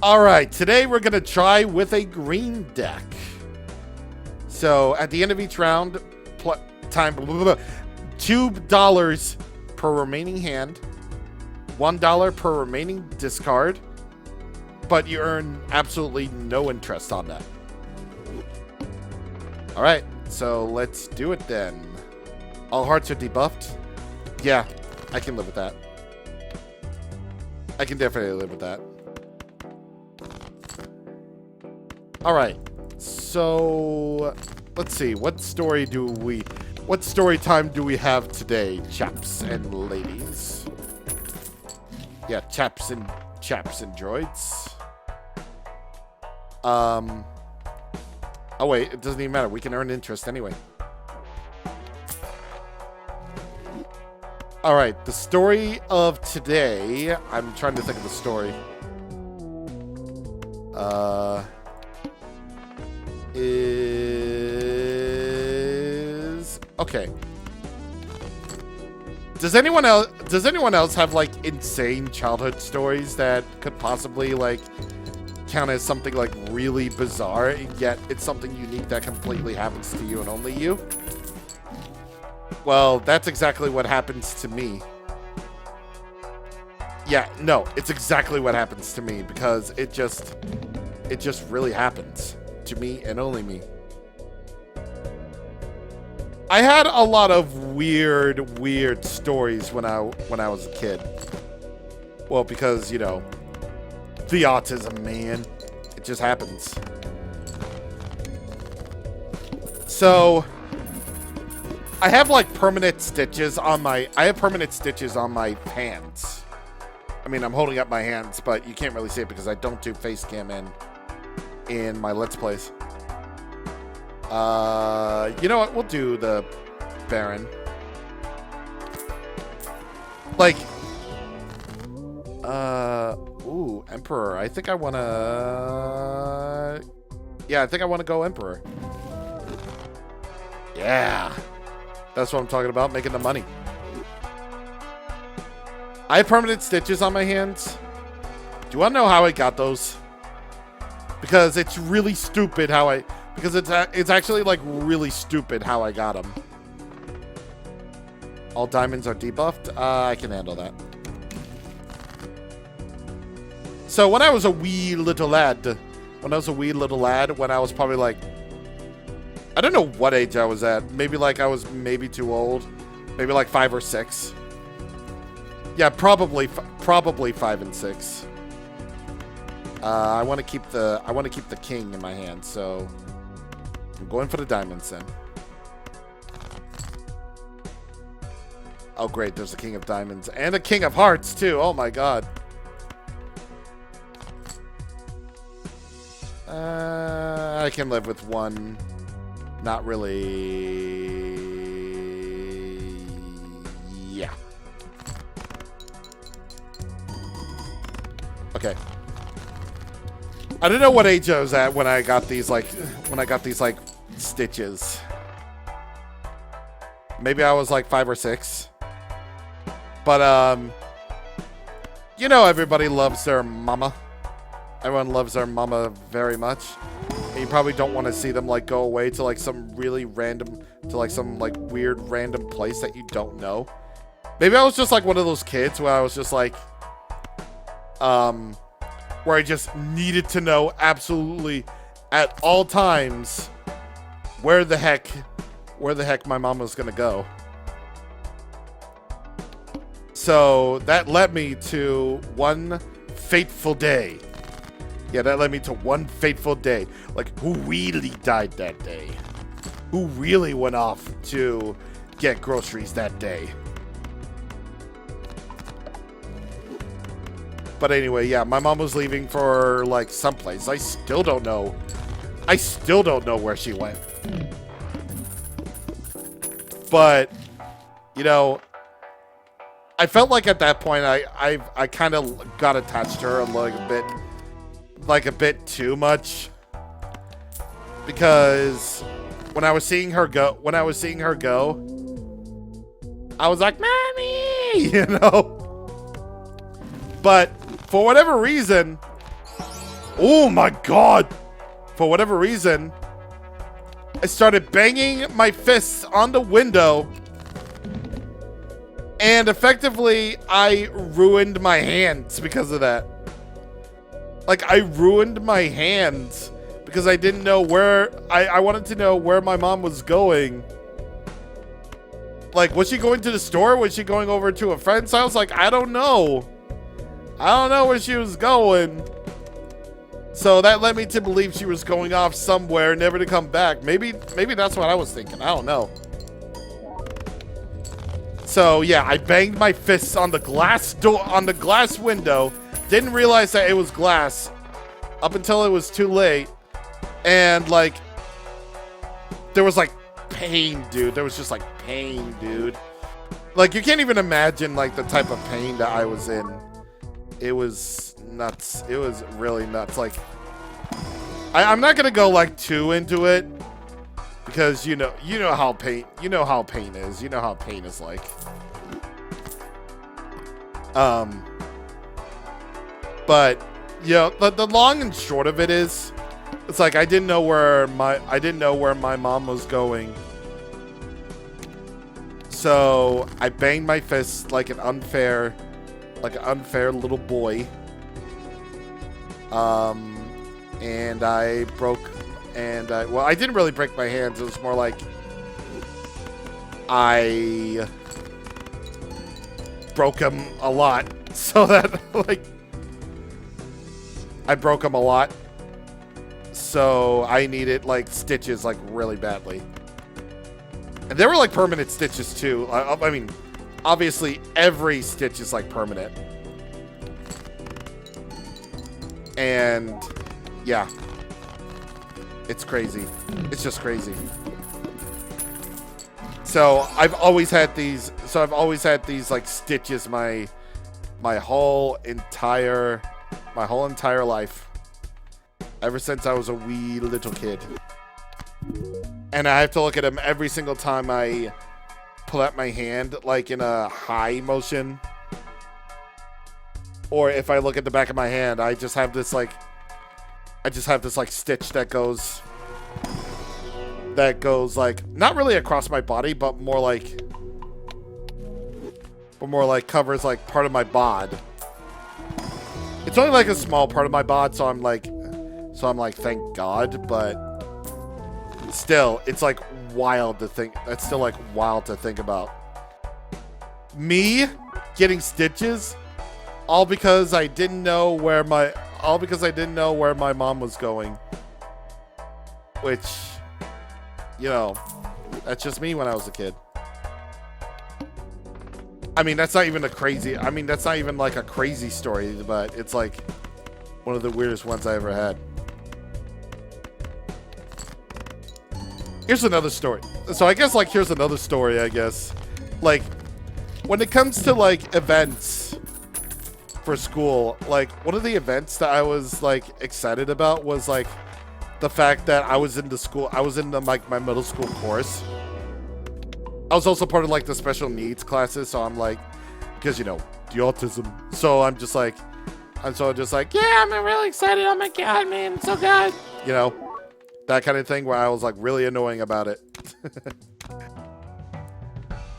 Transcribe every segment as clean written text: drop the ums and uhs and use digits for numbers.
All right, today we're going to try with a green deck. So at the end of each round, $2 per remaining hand, $1 per remaining discard, but you earn absolutely no interest on that. All right, so let's do it then. All hearts are debuffed. Yeah, I can live with that. I can definitely live with that. All right, so let's see. What story time do we have today, chaps and ladies? Yeah, chaps and droids. Oh wait, it doesn't even matter. We can earn interest anyway. All right, the story of today. I'm trying to think of the story. Is okay. Does anyone else have like insane childhood stories that could possibly like count as something like really bizarre, yet it's something unique that completely happens to you and only you? Well, that's exactly what happens to me. Yeah, no, it's exactly what happens to me because it just really happens to me and only me. I had a lot of weird stories when I was a kid. Well, because, you know, the autism, man. It just happens. So, I have like permanent stitches on my hands. I mean, I'm holding up my hands, but you can't really see it because I don't do face cam in my Let's Plays. You know what? We'll do the Baron. Like, ooh, Emperor. I think I wanna... Yeah, I think I wanna go Emperor. Yeah. That's what I'm talking about, making the money. I have permanent stitches on my hands. Do you want to know how I got those? Because it's really stupid how I... Because it's actually, like, really stupid how I got them. All diamonds are debuffed? I can handle that. So, when I was a wee little lad... when I was probably, like... I don't know what age I was at. Maybe, like, I was too old. Maybe, like, 5 or 6. Yeah, probably 5 and 6. I want to keep the king in my hand, so I'm going for the diamonds then. Oh great, there's a king of diamonds and a king of hearts too. Oh my god. I can live with one. Not really. Yeah. Okay. I don't know what age I was at when I got these like stitches. Maybe I was like 5 or 6. But you know, everybody loves their mama. Everyone loves their mama very much. And you probably don't want to see them like go away to like some really random, to like some like weird random place that you don't know. Maybe I was just like one of those kids where I was just like where I just needed to know absolutely at all times where the heck my mom was gonna go. So that led me to one fateful day. Yeah, that led me to one fateful day. Like, who really died that day? Who really went off to get groceries that day? But anyway, yeah, my mom was leaving for, like, someplace. I still don't know where she went. But, you know, I felt like at that point I kind of got attached to her a bit too much. Because when I was seeing her go, I was like, "Mommy!" You know? But for whatever reason, Oh my God. For whatever reason, I started banging my fists on the window, and effectively I ruined my hands because of that. Like, I ruined my hands because I didn't know where, I wanted to know where my mom was going. Like, was she going to the store? Was she going over to a friend's house? Like, I don't know. I don't know where she was going. So that led me to believe she was going off somewhere, never to come back. Maybe that's what I was thinking. I don't know. So yeah, I banged my fists on the glass door, on the glass window. Didn't realize that it was glass up until it was too late. And like, there was like pain, dude. There was just like pain, dude. Like, you can't even imagine like the type of pain that I was in. It was nuts. It was really nuts. Like, I'm not gonna go like too into it because you know how pain is. You know how pain is like. But yeah, the long and short of it is, it's like I didn't know where my mom was going. So I banged my fist like an unfair little boy. And I broke, well, I didn't really break my hands. It was more like I broke them a lot. So that, like, I broke them a lot. So I needed, like, stitches, like, really badly. And they were, like, permanent stitches, too. I mean, obviously, every stitch is, like, permanent. And yeah, it's crazy. It's just crazy. So I've always had these like stitches my whole entire life, ever since I was a wee little kid. And I have to look at them every single time I pull out my hand, like in a high motion. Or if I look at the back of my hand, I just have this like stitch that goes like not really across my body, but more like covers like part of my bod. It's only like a small part of my bod, so I'm like thank God, but still, it's like wild to think. That's still like wild to think about. Me getting stitches all because I didn't know where my mom was going. Which, you know, that's just me when I was a kid. I mean, that's not even like a crazy story, but it's like one of the weirdest ones I ever had. Here's another story. So I guess like here's another story, I guess. Like, when it comes to like events for school, like one of the events that I was like excited about was like the fact that I was in like my middle school course. I was also part of like the special needs classes, so I'm like, because you know, the autism. So I'm just like, yeah, I'm really excited. Oh my God, man, it's so good. You know, that kind of thing where I was like really annoying about it.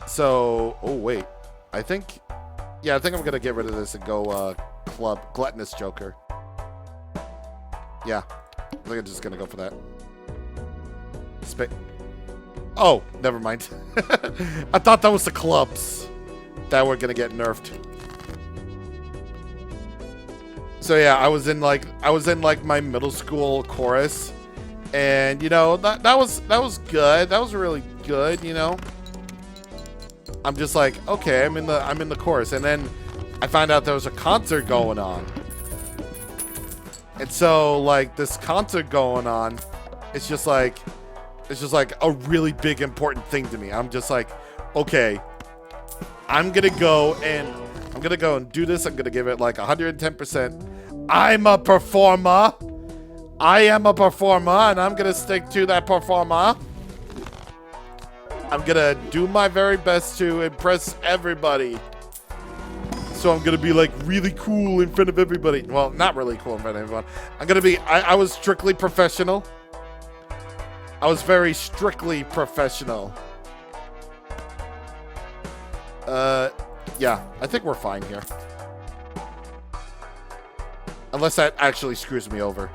So, oh wait, I think I'm gonna get rid of this and go club gluttonous joker. Yeah, I think I'm just gonna go for that. Oh, never mind. I thought that was the clubs that were gonna get nerfed. So yeah, I was in like my middle school chorus, and you know that was good. That was really good, you know. I'm just like, okay, I'm in the chorus, and then I found out there was a concert going on. And so like this concert going on, it's just like a really big important thing to me. I'm just like, okay, I'm gonna go and do this. I'm gonna give it like 110%. I'm a performer. I am a performer, and I'm gonna stick to that performer. I'm gonna do my very best to impress everybody. So I'm gonna be like really cool in front of everybody. Well, not really cool in front of everyone. I'm gonna be, I was strictly professional. I was very strictly professional. Yeah, I think we're fine here. Unless that actually screws me over.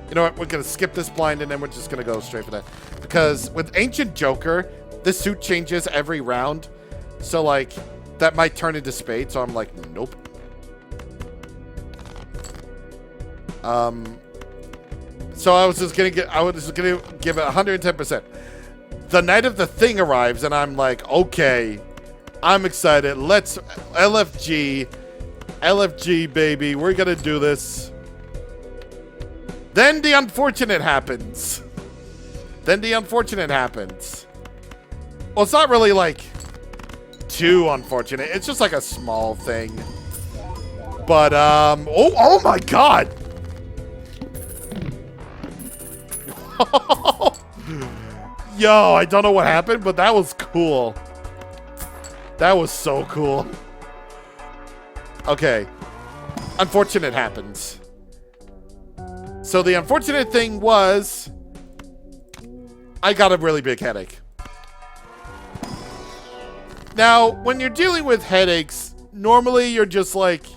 You know what? We're gonna skip this blind and then we're just gonna go straight for that. Because with Ancient Joker, this suit changes every round. So like, that might turn into spade. So I'm like, nope. So I was just gonna give it 110%. The night of the thing arrives and I'm like, okay, I'm excited. Let's LFG baby. We're gonna do this. Then the unfortunate happens. Well, it's not really like too unfortunate. It's just like a small thing. But oh my god. Yo, I don't know what happened, but that was cool. That was so cool. Okay. Unfortunate happens. So the unfortunate thing was I got a really big headache. Now, when you're dealing with headaches, normally you're just like,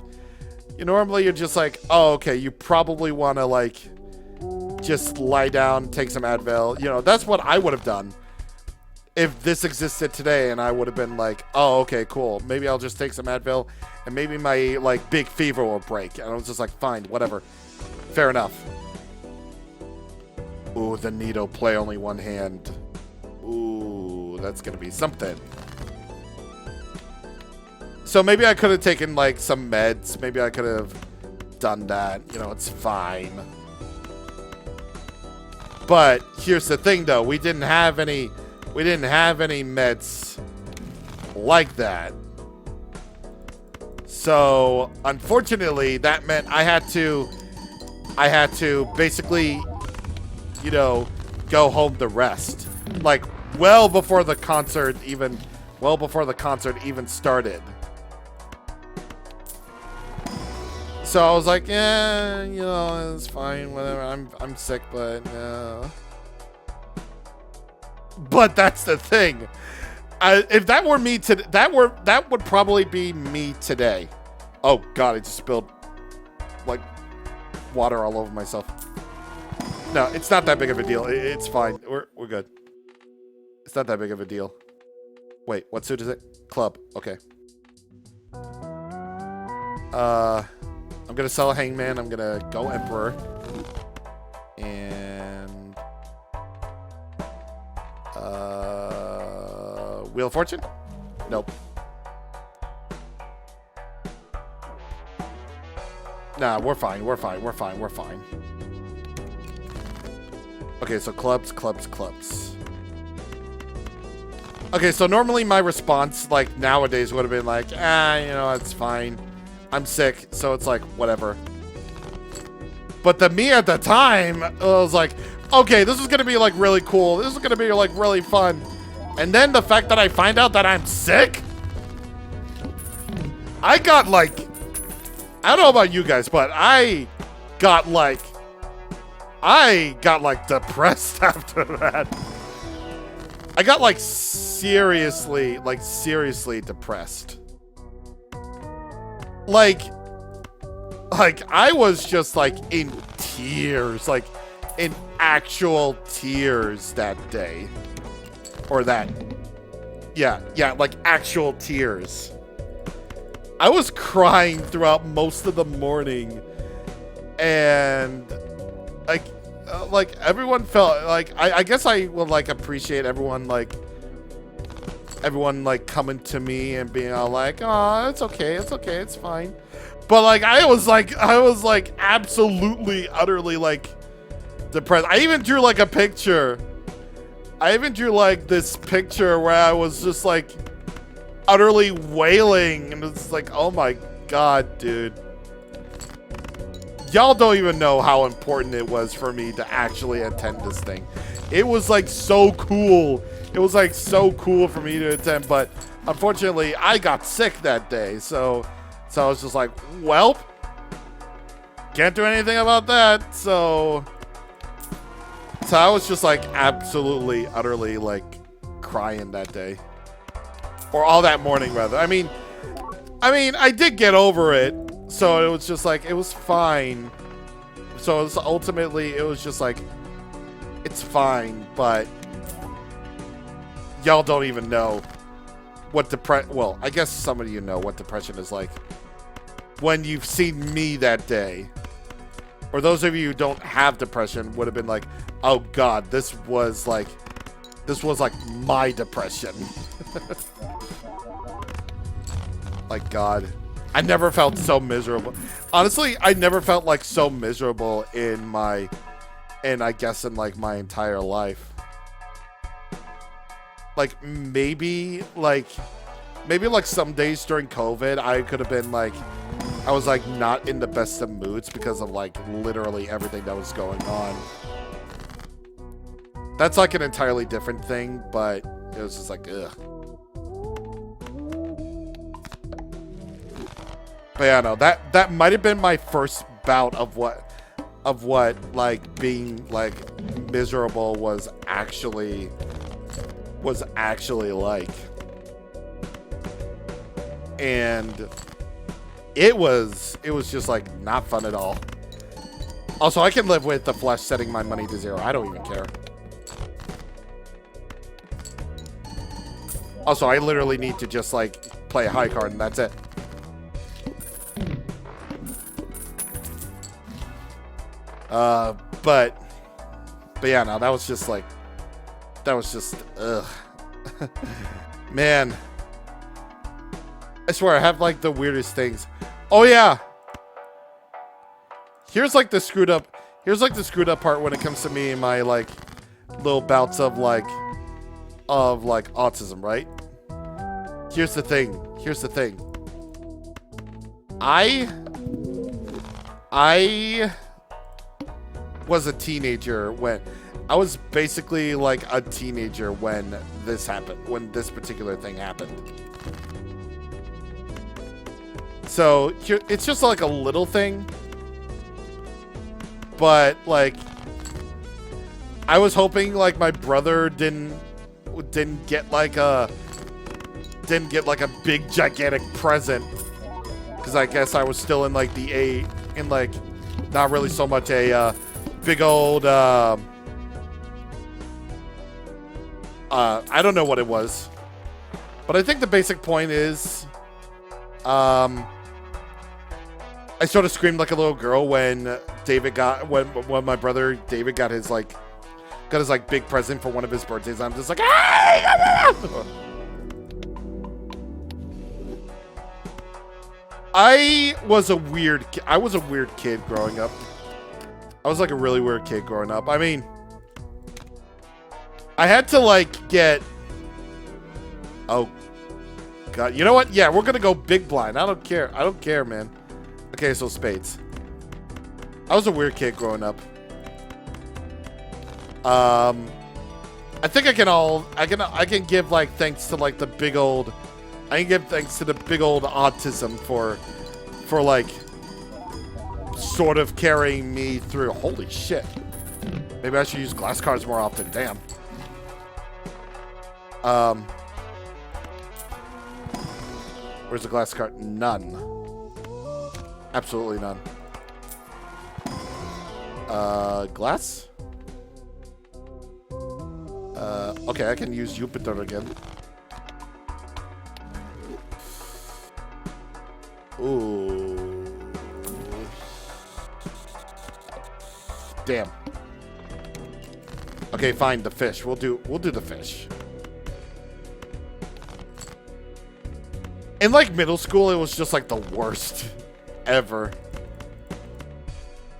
oh, okay, you probably want to like just lie down, take some Advil. You know, that's what I would have done if this existed today, and I would have been like, oh, okay, cool. Maybe I'll just take some Advil, and maybe my like big fever will break. And I was just like, fine, whatever. Fair enough. Ooh, the Nito play only one hand. Ooh, that's gonna be something. So maybe I could have taken like some meds. Maybe I could have done that. You know, it's fine. But here's the thing, though. We didn't have any meds like that. So unfortunately, that meant I had to basically, you know, go home to rest. Like well before the concert even started. So I was like, yeah, you know, it's fine, whatever. I'm sick, but no. But that's the thing. If that were me today, that would probably be me today. Oh god, I just spilled like water all over myself. No, it's not that big of a deal. It's fine. We're good. It's not that big of a deal. Wait, what suit is it? Club. Okay. I'm gonna sell a Hangman. I'm gonna go Emperor. And Wheel of Fortune? Nope. Nah, we're fine. Okay, so clubs. Okay, so normally my response, like, nowadays would have been like, you know, it's fine. I'm sick, so it's like, whatever. But the me at the time, I was like, okay, this is gonna be, like, really cool. This is gonna be, like, really fun. And then the fact that I find out that I'm sick, I got, like, I don't know about you guys, but I got depressed after that. I got, like, seriously depressed. Like I was just like in tears, like in actual tears that day. Or that, yeah, like actual tears. I was crying throughout most of the morning, and like everyone felt like, I guess I will like appreciate everyone like coming to me and being all like, oh, it's okay, it's fine. But like I was like absolutely utterly like depressed. I even drew like a picture. I even drew like this picture where I was just like utterly wailing, and it's like, oh my god, dude. Y'all don't even know how important it was for me to actually attend this thing. It was like so cool. It it was like so cool for me to attend, but unfortunately I got sick that day, so I was just like, well, can't do anything about that. So I was just like absolutely, utterly like crying that day, or all that morning rather. I mean, I did get over it, so it was just like, it was fine. So it was ultimately, it was just like, it's fine, but y'all don't even know what well, I guess some of you know what depression is like when you've seen me that day. Or those of you who don't have depression would have been like, oh God, this was like my depression. Like, God, I never felt so miserable. Honestly, I never felt like so miserable in I guess in like my entire life. Like maybe like some days during COVID, I could have been like, I was like not in the best of moods because of like literally everything that was going on. That's like an entirely different thing, but it was just like, ugh. But yeah, no, that might have been my first bout of what like being like miserable was actually like. And it was just like not fun at all. Also, I can live with the flesh setting my money to 0. I don't even care. Also, I literally need to just like play a high card and that's it. But yeah, no, that was just ugh. Man, I swear I have like the weirdest things. Oh yeah, here's like the screwed up part when it comes to me and my like little bouts of like autism, right? Here's the thing. I was a teenager when I was basically like a teenager when this happened, when this particular thing happened. So here, it's just like a little thing, but like I was hoping like my brother didn't get like a big gigantic present, because I guess I was still in like not really so much a big old I don't know what it was, but I think the basic point is I sort of screamed like a little girl when when my brother David got his big present for one of his birthdays. I'm just like, I was a weird kid growing up. I was like a really weird kid growing up. I mean, I had to like get, oh God, you know what? Yeah, we're gonna go big blind. I don't care, man. Okay, so spades. I was a weird kid growing up. I think I can give like thanks to like the big old, I can give thanks to the big old autism for like sort of carrying me through. Holy shit. Maybe I should use glass cards more often. Damn. Where's the glass card? None. Absolutely none. Glass? Okay, I can use Jupiter again. Ooh. Damn. Okay, fine, the fish. We'll do the fish. In like middle school, it was just like the worst ever.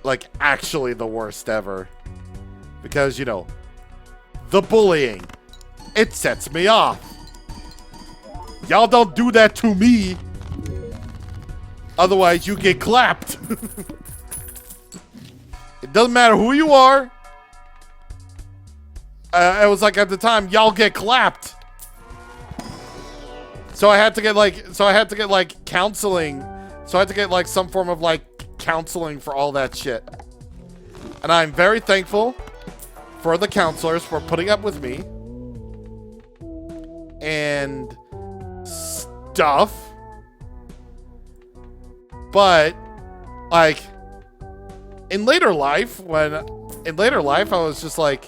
Like actually the worst ever. Because, you know, the bullying, it sets me off. Y'all don't do that to me. Otherwise, you get clapped. It doesn't matter who you are. it was like at the time, y'all get clapped. So I had to get like counseling. So I had to get like some form of like counseling for all that shit. And I'm very thankful for the counselors for putting up with me and stuff. But like in later life, I was just like,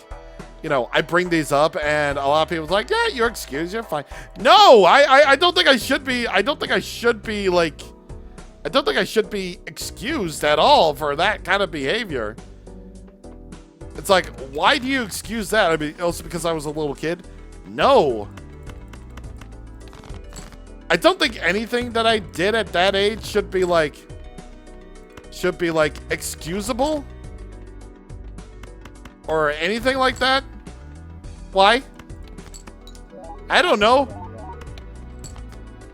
you know, I bring these up and a lot of people's like, yeah, you're excused, you're fine. No, I don't think I should be. I don't think I should be excused at all for that kind of behavior. It's like, why do you excuse that? I mean, also because I was a little kid? No. I don't think anything that I did at that age should be like excusable or anything like that. Why? I don't know.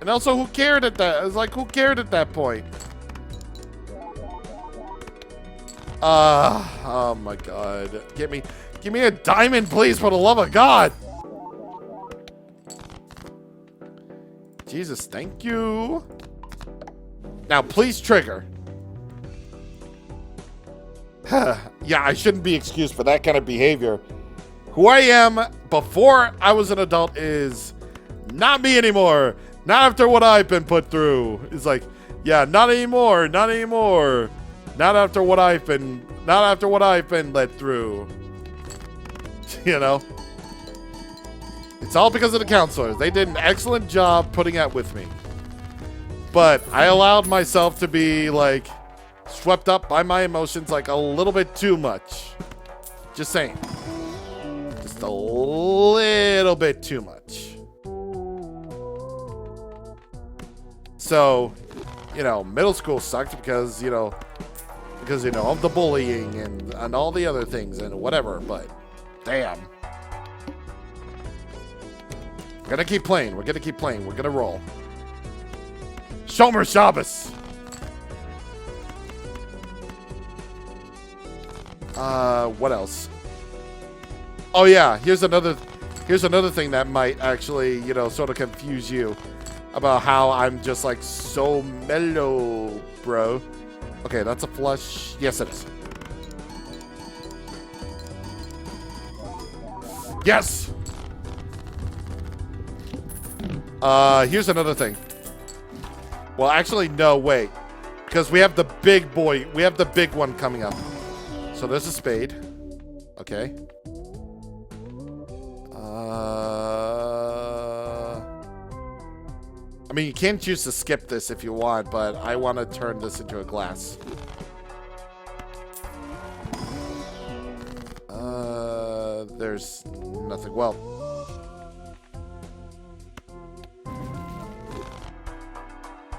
And also, who cared at that? I was like, who cared at that point? Oh my god. Give me a diamond, please, for the love of God. Jesus, thank you. Now, please trigger. Yeah, I shouldn't be excused for that kind of behavior. Who I am before I was an adult is not me anymore. Not after what I've been put through. It's like, yeah, not anymore, not anymore. Not after what I've been led through. You know? It's all because of the counselors. They did an excellent job putting up with me. But I allowed myself to be, like, swept up by my emotions, like, a little bit too much. Just saying. Just a little bit too much. So, you know, middle school sucked because, you know, of the bullying and all the other things and whatever, but damn. We're gonna keep playing. We're gonna keep playing. We're gonna roll. Shomer Shabbos. What else? Oh yeah, here's another thing that might actually, you know, sort of confuse you about how I'm just like so mellow, bro. Okay, that's a flush. Yes, it is. Yes! Here's another thing. Well, actually, no, wait. Because we have the big boy. We have the big one coming up. So there's a spade. Okay. I mean, you can choose to skip this if you want, but I want to turn this into a glass. There's nothing. Well.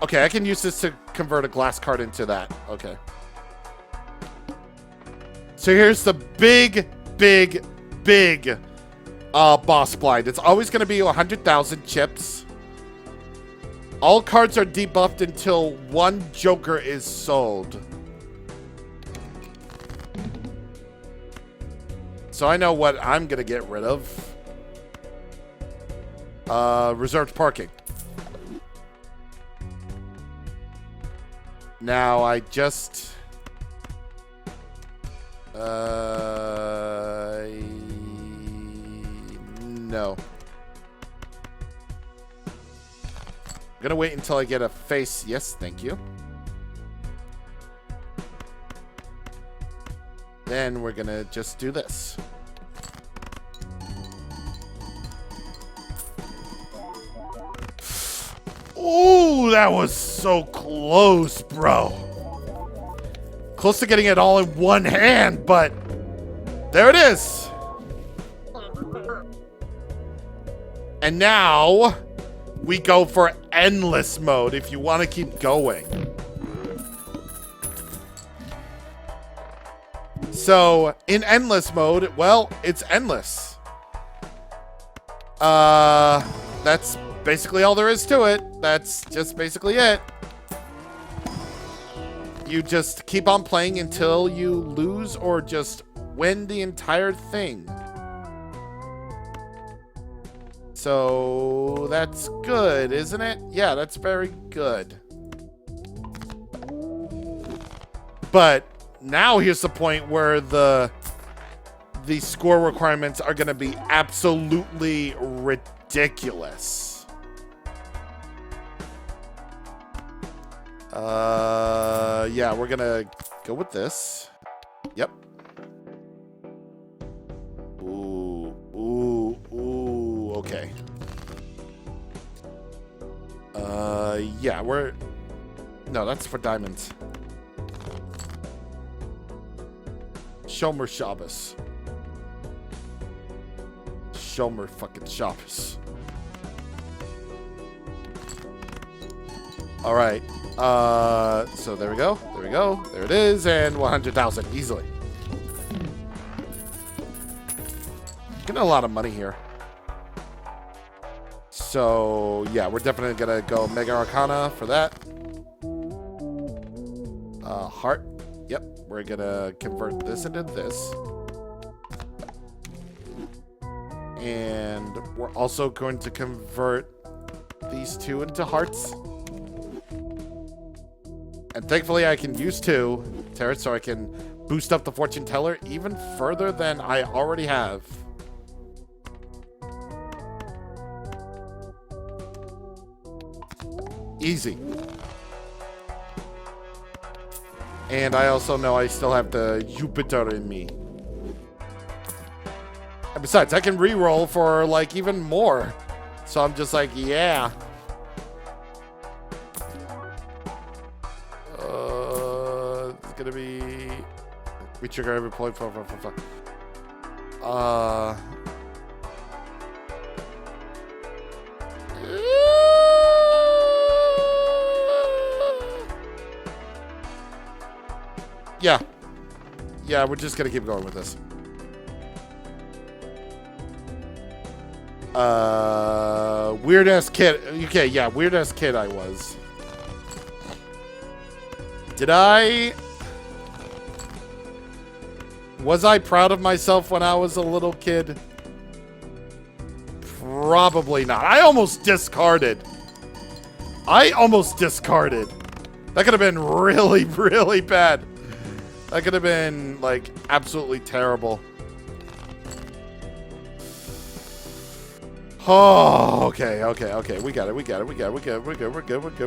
Okay, I can use this to convert a glass card into that. Okay. So here's the big boss blind. It's always going to be 100,000 chips. All cards are debuffed until one Joker is sold. So I know what I'm going to get rid of. Reserved parking. Now I just... no. I'm gonna wait until I get a face. Yes, thank you. Then we're gonna just do this. Ooh, that was so close, bro. Close to getting it all in one hand, but there it is. And now we go for endless mode if you want to keep going. So in endless mode, well, it's endless. That's basically all there is to it. That's just basically it. You just keep on playing until you lose or just win the entire thing. So that's good, isn't it? Yeah, that's very good. But now here's the point where the score requirements are going to be absolutely ridiculous. Yeah, we're going to go with this. Yep. Ooh, okay. Yeah, no, that's for diamonds. Shomer Shabbos. Shomer fucking Shabbos. All right. So there we go. There we go. There it is. And 100,000 easily. Getting a lot of money here. So yeah, we're definitely gonna go Mega Arcana for that. Heart. Yep. We're gonna convert this into this. And we're also going to convert these two into hearts. And thankfully I can use 2 turrets so I can boost up the fortune teller even further than I already have. Easy. And I also know I still have the Jupiter in me. And besides, I can re-roll for like even more. So I'm just like, yeah. It's gonna be... We trigger every point. Yeah. Yeah, we're just gonna keep going with this. Weird ass kid. Okay, yeah, weird ass kid I was. Was I proud of myself when I was a little kid? Probably not. I almost discarded. That could have been really, really bad. That could have been, like, absolutely terrible. Oh, okay. We got it. We're good.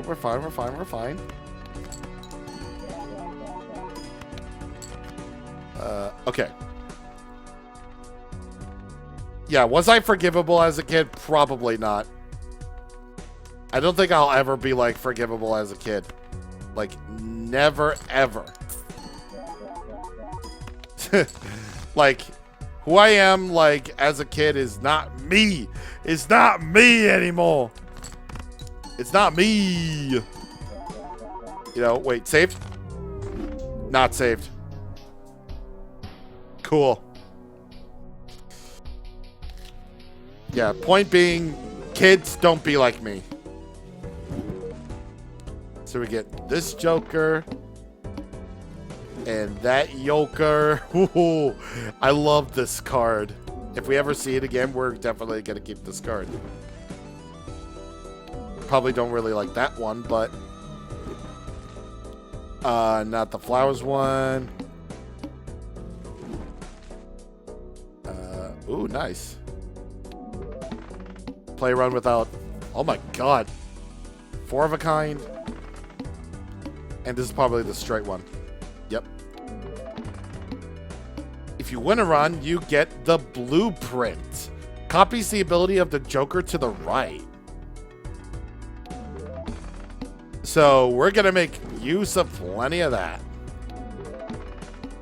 We're fine. Okay. Yeah, was I forgivable as a kid? Probably not. I don't think I'll ever be, like, forgivable as a kid. Like, never, ever. Like, who I am, like, as a kid is not me. It's not me anymore. It's not me. You know, wait, saved? Not saved. Cool. Yeah, point being, kids, don't be like me. So we get this Joker and that Yoker. Ooh, I love this card. If we ever see it again, we're definitely going to keep this card. Probably don't really like that one, but... not the flowers one. Ooh, nice. Play run without... Oh my god. 4 of a kind. And this is probably the straight one. Yep. If you win a run, you get the blueprint. Copies the ability of the Joker to the right. So we're going to make use of plenty of that.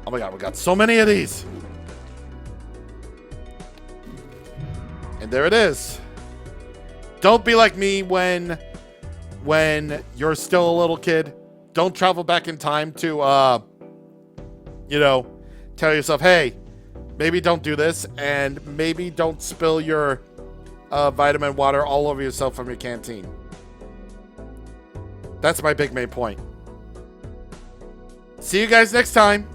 Oh my god, we got so many of these. And there it is. Don't be like me when you're still a little kid. Don't travel back in time to, you know, tell yourself, hey, maybe don't do this, and maybe don't spill your vitamin water all over yourself from your canteen. That's my big main point. See you guys next time.